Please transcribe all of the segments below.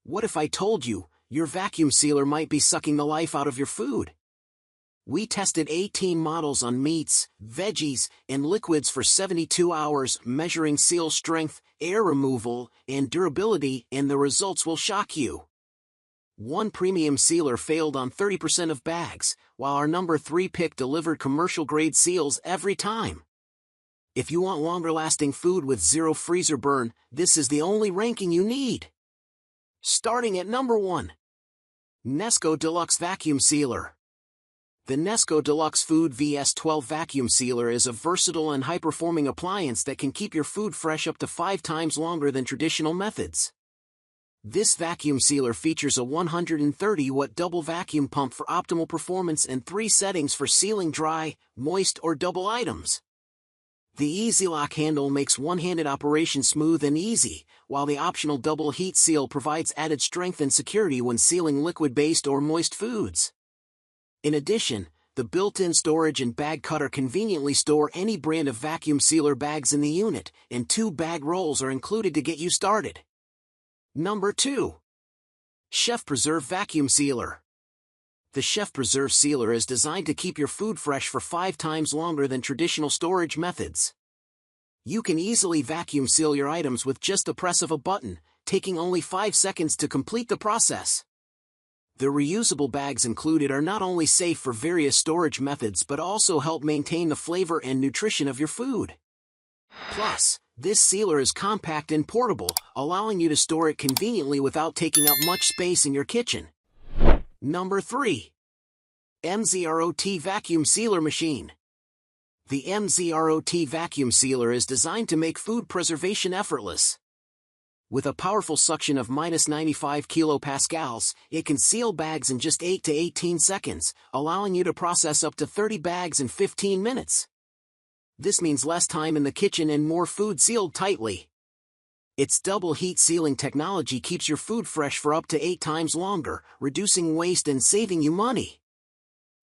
What if I told you, your vacuum sealer might be sucking the life out of your food? We tested 18 models on meats, veggies, and liquids for 72 hours, measuring seal strength, air removal, and durability, and the results will shock you. One premium sealer failed on 30% of bags, while our number 3 pick delivered commercial-grade seals every time. If you want longer-lasting food with zero freezer burn, this is the only ranking you need. Starting at number 1. Nesco Deluxe Vacuum Sealer. The Nesco Deluxe Food VS12 Vacuum Sealer is a versatile and high-performing appliance that can keep your food fresh up to 5 times longer than traditional methods. This vacuum sealer features a 130-watt double vacuum pump for optimal performance and 3 settings for sealing dry, moist, or double items. The Easy Lock handle makes one-handed operation smooth and easy, while the optional double heat seal provides added strength and security when sealing liquid-based or moist foods. In addition, the built-in storage and bag cutter conveniently store any brand of vacuum sealer bags in the unit, and 2 bag rolls are included to get you started. Number 2. Chef Preserve Vacuum Sealer. The Chef Preserve Sealer is designed to keep your food fresh for 5 times longer than traditional storage methods. You can easily vacuum seal your items with just the press of a button, taking only 5 seconds to complete the process. The reusable bags included are not only safe for various storage methods but also help maintain the flavor and nutrition of your food. Plus, this sealer is compact and portable, allowing you to store it conveniently without taking up much space in your kitchen. Number 3. MZROT Vacuum Sealer Machine. The MZROT vacuum sealer is designed to make food preservation effortless. With a powerful suction of -95 kilopascals, it can seal bags in just 8 to 18 seconds, allowing you to process up to 30 bags in 15 minutes. This means less time in the kitchen and more food sealed tightly. Its double heat sealing technology keeps your food fresh for up to 8 times longer, reducing waste and saving you money.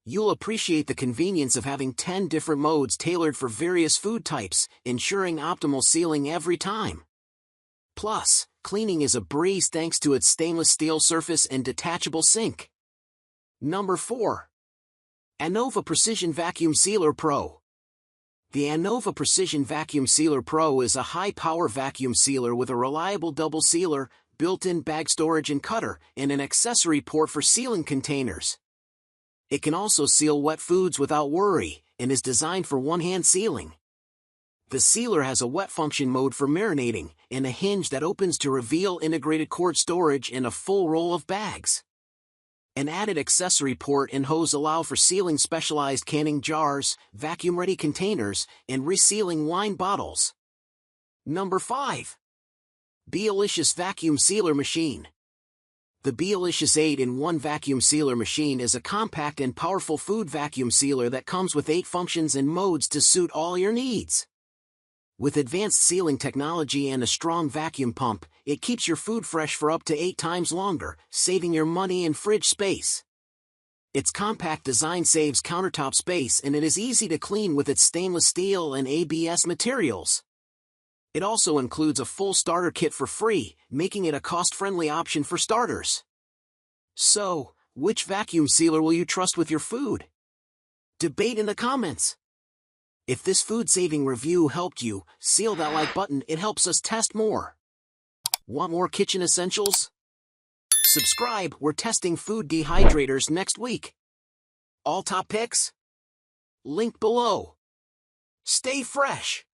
You'll appreciate the convenience of having 10 different modes tailored for various food types, ensuring optimal sealing every time. Plus, cleaning is a breeze thanks to its stainless steel surface and detachable sink. Number 4. Anova Precision Vacuum Sealer Pro. The Anova Precision Vacuum Sealer Pro is a high-power vacuum sealer with a reliable double sealer, built-in bag storage and cutter, and an accessory port for sealing containers. It can also seal wet foods without worry, and is designed for one-hand sealing. The sealer has a wet function mode for marinating, and a hinge that opens to reveal integrated cord storage and a full roll of bags. An added accessory port and hose allow for sealing specialized canning jars, vacuum-ready containers, and resealing wine bottles. Number 5. Beelicious Vacuum Sealer Machine. The Beelicious 8-in-1 Vacuum Sealer Machine is a compact and powerful food vacuum sealer that comes with 8 functions and modes to suit all your needs. With advanced sealing technology and a strong vacuum pump, it keeps your food fresh for up to 8 times longer, saving your money and fridge space. Its compact design saves countertop space and it is easy to clean with its stainless steel and ABS materials. It also includes a full starter kit for free, making it a cost-friendly option for starters. So, which vacuum sealer will you trust with your food? Debate in the comments. If this food-saving review helped you, seal that like button, it helps us test more. Want more kitchen essentials? Subscribe, we're testing food dehydrators next week. All top picks? Link below. Stay fresh.